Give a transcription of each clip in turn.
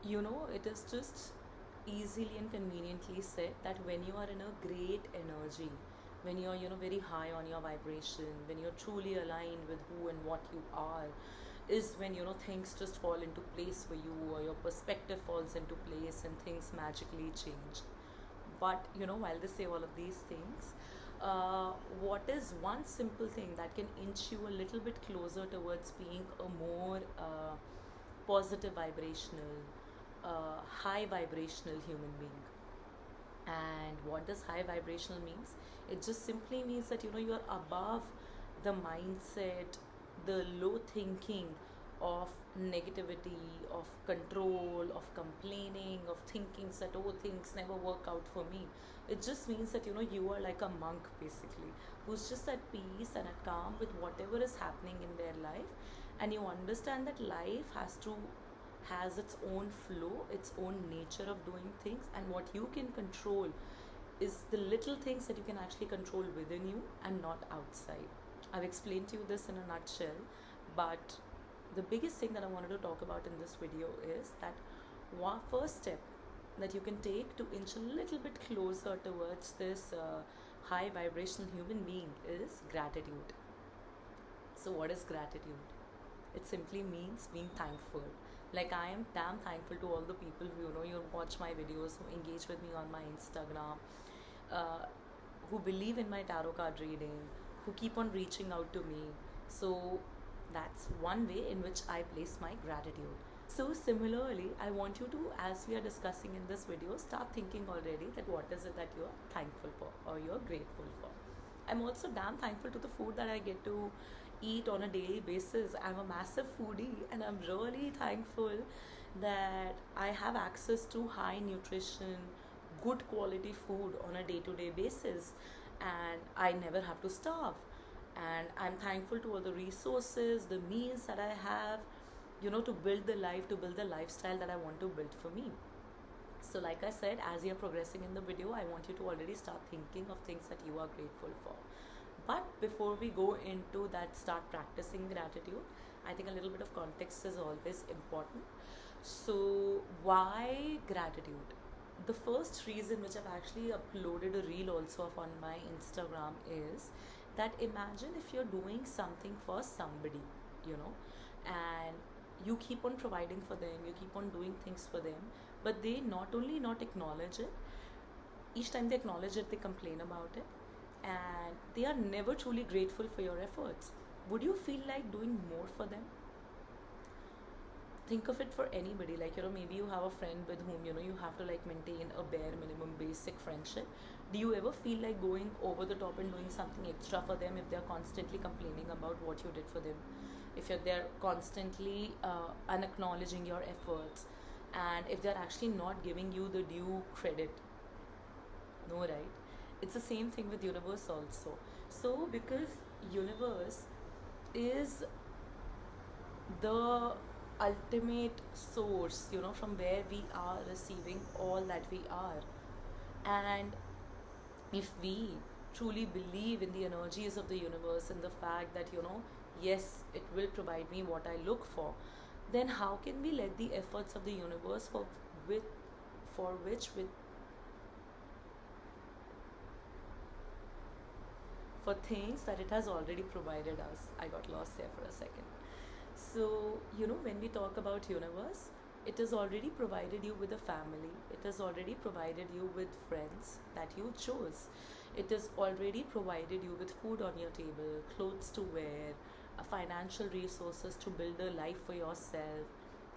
It is just easily and conveniently said that when you are in a great energy, when you're, very high on your vibration, when you're truly aligned with who and what you are, is when, things just fall into place for you, or your perspective falls into place and things magically change. But while they say all of these things, what is one simple thing that can inch you a little bit closer towards being a more positive vibrational, high vibrational human being? And what does high vibrational means? It just simply means that you're above the mindset, the low thinking of negativity, of control, of complaining, of thinking that, oh, things never work out for me. It just means that you are like a monk basically, who's just at peace and at calm with whatever is happening in their life. And you understand that life has its own flow, its own nature of doing things, and what you can control is the little things that you can actually control within you and not outside. I've explained to you this in a nutshell, but the biggest thing that I wanted to talk about in this video is that one first step that you can take to inch a little bit closer towards this high vibrational human being is gratitude. So, what is gratitude? It simply means being thankful. Like, I am damn thankful to all the people who you watch my videos, who engage with me on my Instagram, uh, who believe in my tarot card reading, who keep on reaching out to me. So that's one way in which I place my gratitude. So similarly, I want you to, as we are discussing in this video, start thinking already that what is it that you are thankful for or you're grateful for. I'm also damn thankful to the food that I get to eat on a daily basis. I'm a massive foodie, and I'm really thankful that I have access to high nutrition, good quality food on a day to day basis, and I never have to starve. And I'm thankful to all the resources, the meals that I have, to build the lifestyle that I want to build for me. So, like I said, as you're progressing in the video, I want you to already start thinking of things that you are grateful for. But before we go into that, start practicing gratitude, I think a little bit of context is always important. So, why gratitude? The first reason which I've actually uploaded a reel also of on my Instagram is that imagine if you're doing something for somebody, you know, and you keep on providing for them, you keep on doing things for them, but they not only not acknowledge it, each time they acknowledge it, they complain about it, and they are never truly grateful for your efforts. Would you feel like doing more for them? Think of it for anybody, like maybe you have a friend with whom you have to like maintain a bare minimum basic friendship. Do you ever feel like going over the top and doing something extra for them if they're constantly complaining about what you did for them, if they're constantly unacknowledging your efforts, and if they're actually not giving you the due credit? No, right? It's the same thing with universe also. So because universe is the ultimate source, from where we are receiving all that we are. And if we truly believe in the energies of the universe and the fact that, yes, it will provide me what I look for, then how can we let the efforts of the universe with for which with for things that it has already provided us? I got lost there for a second. So, when we talk about universe, it has already provided you with a family. It has already provided you with friends that you chose. It has already provided you with food on your table, clothes to wear, financial resources to build a life for yourself.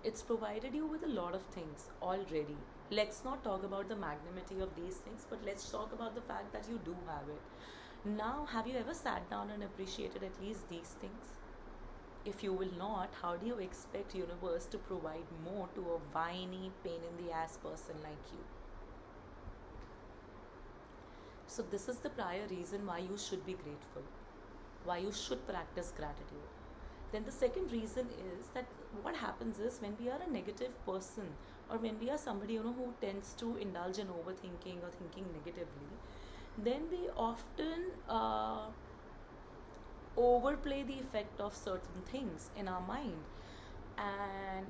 It's provided you with a lot of things already. Let's not talk about the magnanimity of these things, but let's talk about the fact that you do have it. Now, have you ever sat down and appreciated at least these things? If you will not, how do you expect universe to provide more to a whiny, pain in the ass person like you? So this is the prior reason why you should be grateful, why you should practice gratitude. Then the second reason is that what happens is when we are a negative person, or when we are somebody who tends to indulge in overthinking or thinking negatively, then we often overplay the effect of certain things in our mind. And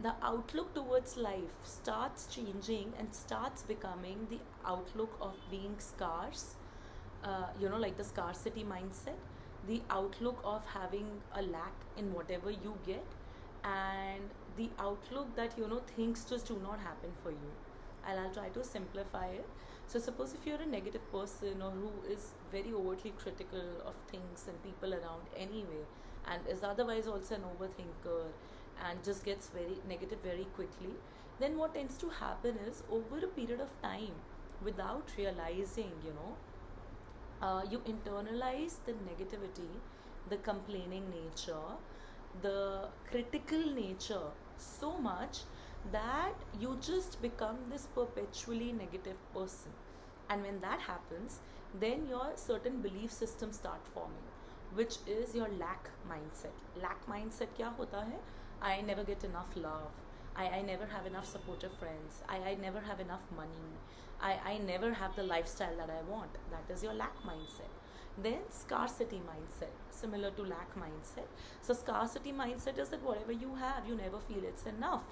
the outlook towards life starts changing and starts becoming the outlook of being scarce, like the scarcity mindset, the outlook of having a lack in whatever you get, and the outlook that things just do not happen for you. I'll try to simplify it. So suppose if you're a negative person or who is very overtly critical of things and people around anyway, and is otherwise also an overthinker and just gets very negative very quickly, then what tends to happen is over a period of time, without realizing, you internalize the negativity, the complaining nature, the critical nature so much that you just become this perpetually negative person. And when that happens, then your certain belief systems start forming, which is your lack mindset. Lack mindset kya hota hai? I never get enough love. I never have enough supportive friends. I never have enough money. I never have the lifestyle that I want. That is your lack mindset. Then scarcity mindset, similar to lack mindset. So scarcity mindset is that whatever you have, you never feel it's enough.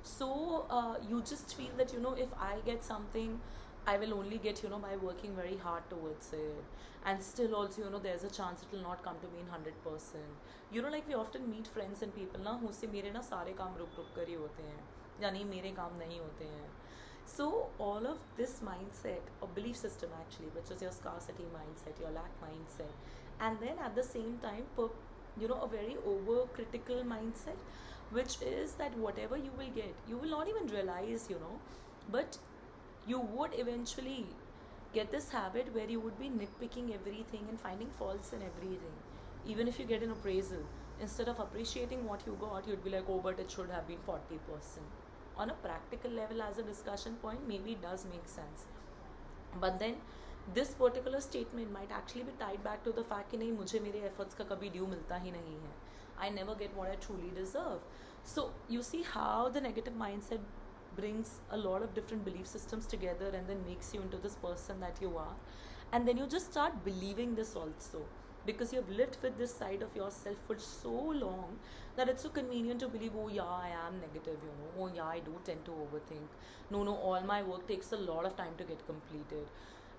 So you just feel that if I get something, I will only get by working very hard towards it, and still also there's a chance it will not come to me in 100%. Like we often meet friends and people ना who say मेरे ना सारे काम रुक रुक कर ही होते हैं, या नहीं मेरे काम नहीं होते हैं. So all of this mindset or belief system actually, which is your scarcity mindset, your lack mindset, and then at the same time, a very overcritical mindset, which is that whatever you will get, you will not even realize, but you would eventually get this habit where you would be nitpicking everything and finding faults in everything. Even if you get an appraisal, instead of appreciating what you got, you'd be like, oh, but it should have been 40%. On a practical level, as a discussion point, maybe it does make sense. But then this particular statement might actually be tied back to the fact कि नहीं मुझे मेरे efforts का कभी due मिलता ही नहीं है. I never get what I truly deserve. So you see how the negative mindset brings a lot of different belief systems together and then makes you into this person that you are. And then you just start believing this also, because you've lived with this side of yourself for so long that it's so convenient to believe, oh yeah, I am negative, oh yeah, I do tend to overthink. No, all my work takes a lot of time to get completed.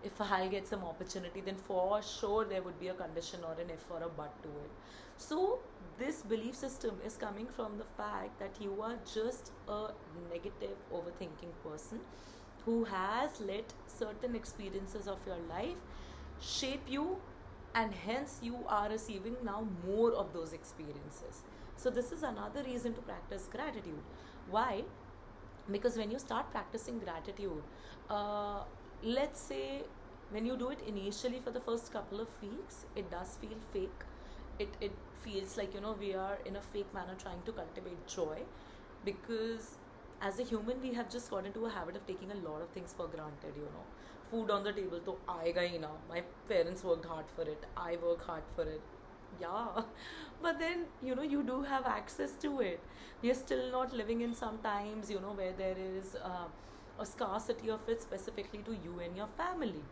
If I'll get some opportunity, then for sure there would be a condition or an if or a but to it. So this belief system is coming from the fact that you are just a negative overthinking person who has let certain experiences of your life shape you, and hence you are receiving now more of those experiences. So this is another reason to practice gratitude. Why? Because when you start practicing gratitude, let's say when you do it initially for the first couple of weeks, it does feel fake. It feels like we are in a fake manner trying to cultivate joy, because as a human we have just got into a habit of taking a lot of things for granted. Food on the table to aayega hi na, my parents worked hard for it, I work hard for it, yeah. But then you do have access to it. We are still not living in some times where there is a scarcity of it specifically to you and your family.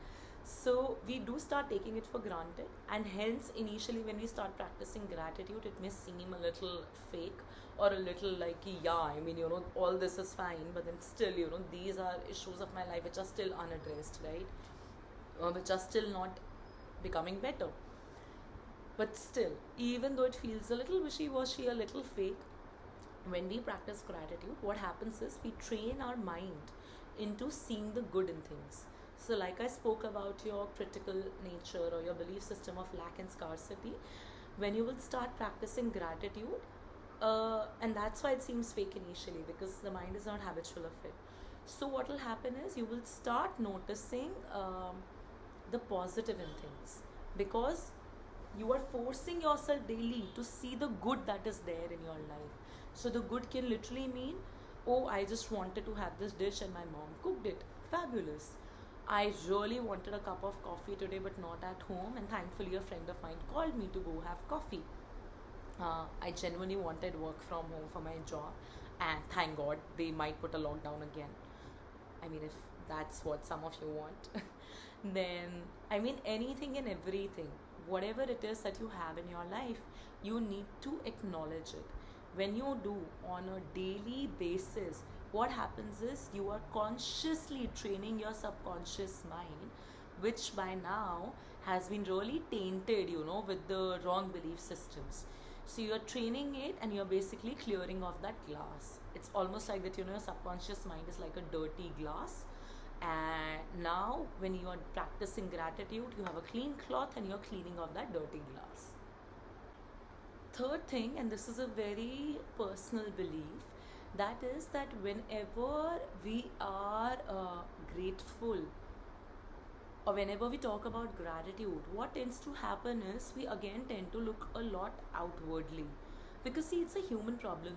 So we do start taking it for granted, and hence initially when we start practicing gratitude, it may seem a little fake or a little like, yeah, I mean all this is fine, but then still these are issues of my life which are still unaddressed, right? Which are still not becoming better. But still, even though it feels a little wishy-washy, a little fake, when we practice gratitude, what happens is we train our mind into seeing the good in things. So like I spoke about your critical nature or your belief system of lack and scarcity, when you will start practicing gratitude, and that's why it seems fake initially, because the mind is not habitual of it. So what will happen is you will start noticing the positive in things, because you are forcing yourself daily to see the good that is there in your life. So the good can literally mean, oh, I just wanted to have this dish and my mom cooked it, fabulous. I really wanted a cup of coffee today but not at home, and thankfully a friend of mine called me to go have coffee. I genuinely wanted work from home for my job, and thank God they might put a lockdown again. I mean, if that's what some of you want, then I mean, anything and everything, whatever it is that you have in your life, you need to acknowledge it. when you do on a daily basis, what happens is you are consciously training your subconscious mind, which by now has been really tainted, with the wrong belief systems. So you're training it and you're basically clearing off that glass. It's almost like that, your subconscious mind is like a dirty glass. And now, when you are practicing gratitude, you have a clean cloth and you're cleaning off that dirty glass. Third thing, and this is a very personal belief, that is that whenever we are grateful, or whenever we talk about gratitude, what tends to happen is we again tend to look a lot outwardly. Because, see, it's a human problem,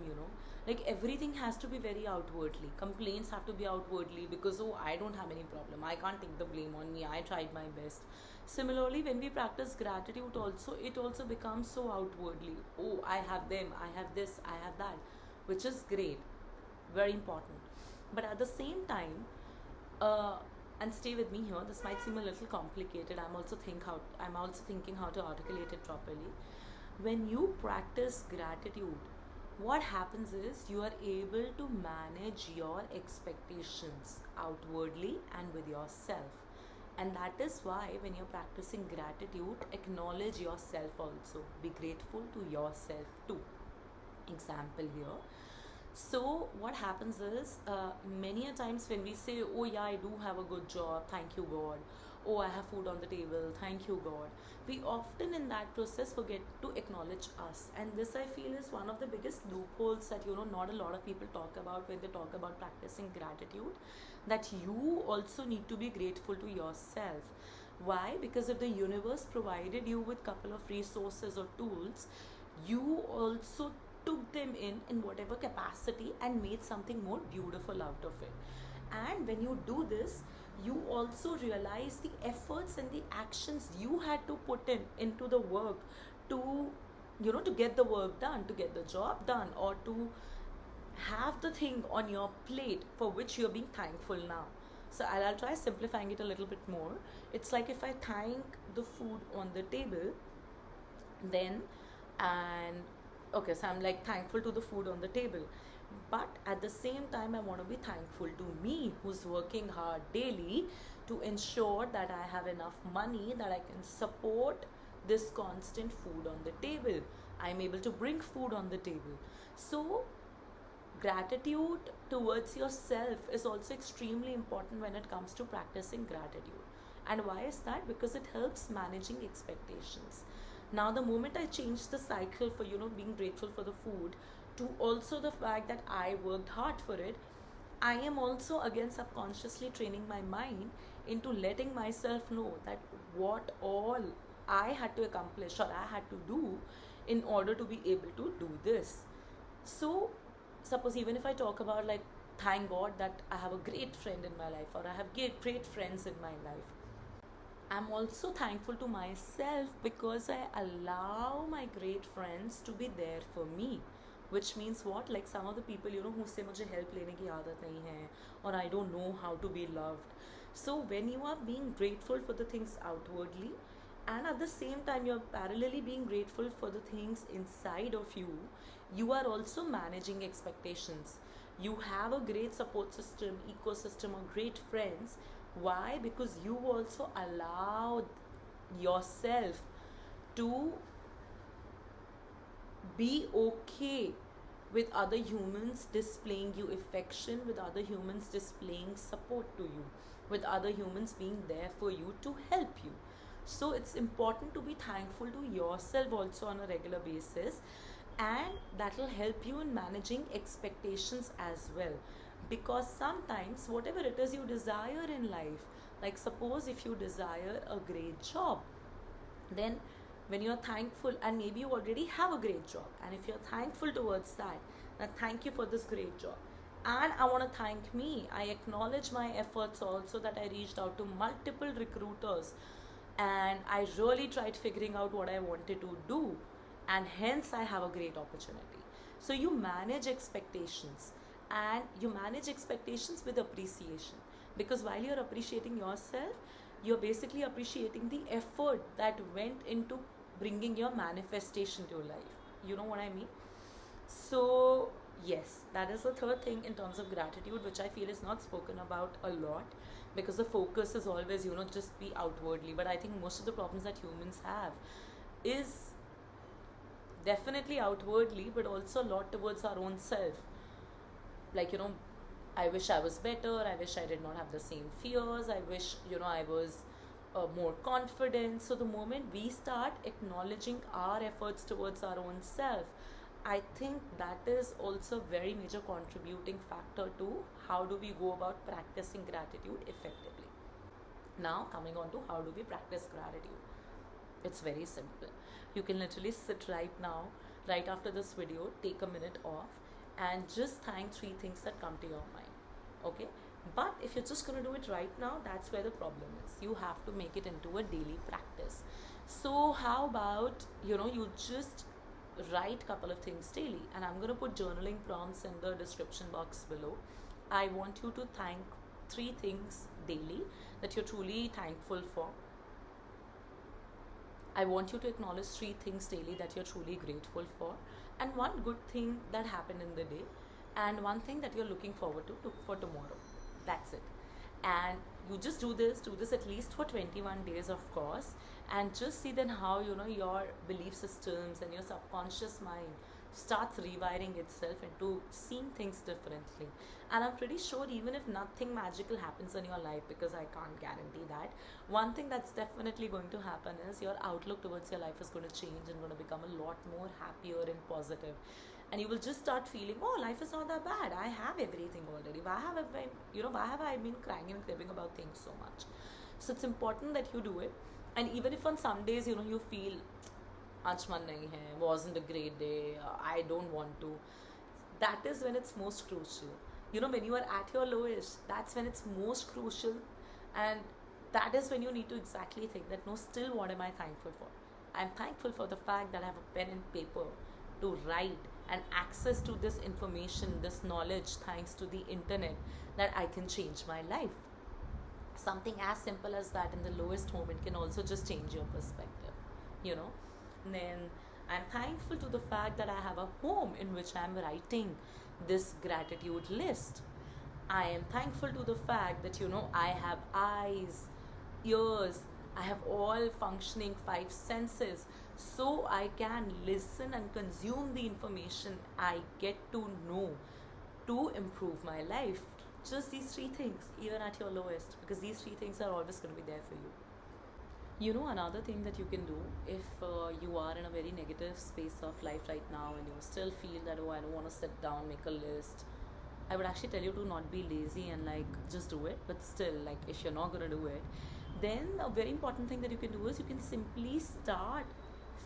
Like, everything has to be very outwardly. Complaints have to be outwardly because, oh, I don't have any problem. I can't take the blame on me. I tried my best. Similarly, when we practice gratitude, also, it also becomes so outwardly. Oh, I have them. I have this. I have that. Which is great. Very important. But at the same time, uh, and stay with me here, this might seem a little complicated. I'm also thinking how to articulate it properly. When you practice gratitude, what happens is you are able to manage your expectations outwardly and with yourself. And that is why when you're practicing gratitude, acknowledge yourself also. Be grateful to yourself too. Example here. So what happens is, many a times when we say, oh yeah, I do have a good job, thank you God. Oh, I have food on the table, thank you God. We often in that process forget to acknowledge us. And this, I feel, is one of the biggest loopholes that, not a lot of people talk about when they talk about practicing gratitude. That you also need to be grateful to yourself. Why? Because if the universe provided you with couple of resources or tools, you also took them in whatever capacity and made something more beautiful out of it. And when you do this, you also realize the efforts and the actions you had to put into the work to, to get the work done, to get the job done, or to have the thing on your plate for which you're being thankful now. So I'll try simplifying it a little bit more. It's like if I thank the food on the table, then, and okay, so I'm like thankful to the food on the table, but at the same time I want to be thankful to me, who's working hard daily to ensure that I have enough money that I can support this constant food on the table. I'm able to bring food on the table. So gratitude towards yourself is also extremely important when it comes to practicing gratitude. And why is that? Because it helps managing expectations. Now, the moment I change the cycle for, being grateful for the food to also the fact that I worked hard for it, I am also again subconsciously training my mind into letting myself know that what all I had to accomplish or I had to do in order to be able to do this. So, suppose even if I talk about, like, thank God that I have a great friend in my life, or I have great friends in my life, I'm also thankful to myself because I allow my great friends to be there for me. Which means what? Like some of the people, who say मुझे help लेने की आदत नहीं है, or I don't know how to be loved. So when you are being grateful for the things outwardly, and at the same time you're parallelly being grateful for the things inside of you, you are also managing expectations. You have a great support system, ecosystem, or great friends. Why? Because you also allow yourself to be okay with other humans displaying you affection, with other humans displaying support to you, with other humans being there for you to help you. So it's important to be thankful to yourself also on a regular basis, and that will help you in managing expectations as well. Because sometimes whatever it is you desire in life, like suppose if you desire a great job, then when you're thankful, and maybe you already have a great job, and if you're thankful towards that thank you for this great job, and I want to thank me, I acknowledge my efforts also, that I reached out to multiple recruiters and I really tried figuring out what I wanted to do, and hence I have a great opportunity. So you manage expectations, and you manage expectations with appreciation, because while you're appreciating yourself, you're basically appreciating the effort that went into bringing your manifestation to life. You know what I mean? So, yes, that is the third thing in terms of gratitude, which I feel is not spoken about a lot, because the focus is always, just be outwardly. But I think most of the problems that humans have is definitely outwardly, but also a lot towards our own self. Like, I wish I was better, I wish I did not have the same fears, I wish, I was more confident. So the moment we start acknowledging our efforts towards our own self, I think that is also a very major contributing factor to how do we go about practicing gratitude effectively. Now, coming on to how do we practice gratitude. It's very simple. You can literally sit right now, right after this video, take a minute off, and just thank three things that come to your mind. Okay? But if you're just going to do it right now, that's where the problem is. You have to make it into a daily practice. So, how about, you just write a couple of things daily, and I'm going to put journaling prompts in the description box below. I want you to thank three things daily that you're truly thankful for. I want you to acknowledge three things daily that you're truly grateful for, and one good thing that happened in the day, and one thing that you're looking forward to for tomorrow. That's it. And you just do this at least for 21 days, of course, and just see then how your belief systems and your subconscious mind starts rewiring itself into seeing things differently. And I'm pretty sure even if nothing magical happens in your life, because I can't guarantee that, one thing that's definitely going to happen is your outlook towards your life is going to change and going to become a lot more happier and positive. And you will just start feeling, oh, life is not that bad, I have everything already, why have I been crying and cribbing about things so much? So it's important that you do it. And even if on some days you feel आज मन नहीं है, wasn't a great day, I don't want to, that is when it's most crucial. When you are at your lowest, that's when it's most crucial. And that is when you need to exactly think that, no, still what am I thankful for? I'm thankful for the fact that I have a pen and paper to write, and access to this information, this knowledge, thanks to the internet, that I can change my life. Something as simple as that in the lowest moment can also just change your perspective, Then I'm thankful to the fact that I have a home in which I'm writing this gratitude list. I am thankful to the fact that, I have eyes, ears, I have all functioning five senses, so I can listen and consume the information I get to know to improve my life. Just these three things, even at your lowest, because these three things are always going to be there for you. Another thing that you can do if you are in a very negative space of life right now and you still feel that, oh, I don't want to sit down, make a list, I would actually tell you to not be lazy and just do it. But still, if you're not going to do it, then a very important thing that you can do is you can simply start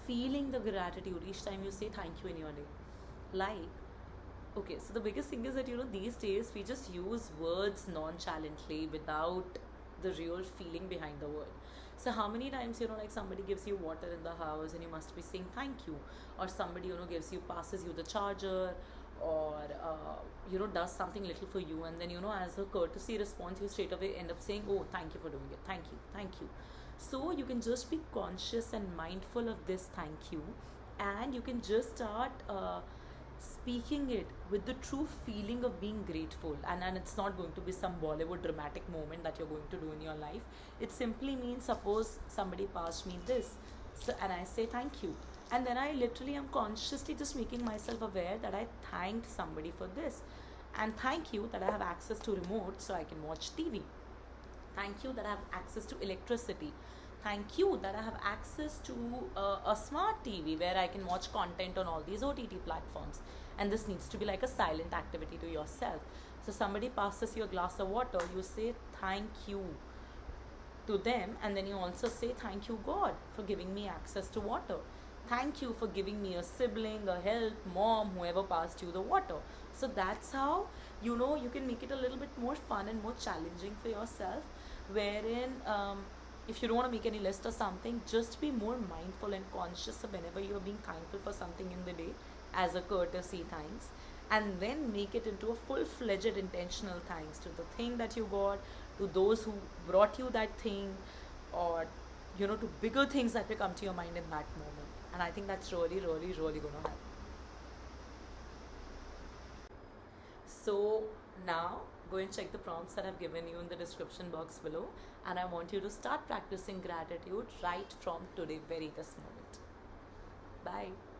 feeling the gratitude each time you say thank you in your day. Okay, so the biggest thing is that, these days we just use words nonchalantly without the real feeling behind the word. So how many times, somebody gives you water in the house and you must be saying thank you, or somebody, passes you the charger, or, does something little for you, and then, as a courtesy response, you straight away end up saying, oh, thank you for doing it, thank you. So you can just be conscious and mindful of this thank you, and you can just start speaking it with the true feeling of being grateful. And it's not going to be some Bollywood dramatic moment that you're going to do in your life. It simply means, suppose somebody passed me this, so, and I say thank you, and then I literally am consciously just making myself aware that I thanked somebody for this, and thank you that I have access to remote so I can watch TV. Thank you that I have access to electricity. Thank you that I have access to a smart TV where I can watch content on all these OTT platforms. And this needs to be like a silent activity to yourself. So somebody passes you a glass of water, you say thank you to them, and then you also say thank you, God, for giving me access to water. Thank you for giving me a sibling, a help, mom, whoever passed you the water. So that's how, you can make it a little bit more fun and more challenging for yourself, wherein if you don't want to make any list or something, just be more mindful and conscious of whenever you're being thankful for something in the day as a courtesy thanks, and then make it into a full-fledged intentional thanks to the thing that you got, to those who brought you that thing, or to bigger things that will come to your mind in that moment. And I think that's really, really, really going to happen. So now go and check the prompts that I've given you in the description box below, and I want you to start practicing gratitude right from today, very this moment. Bye.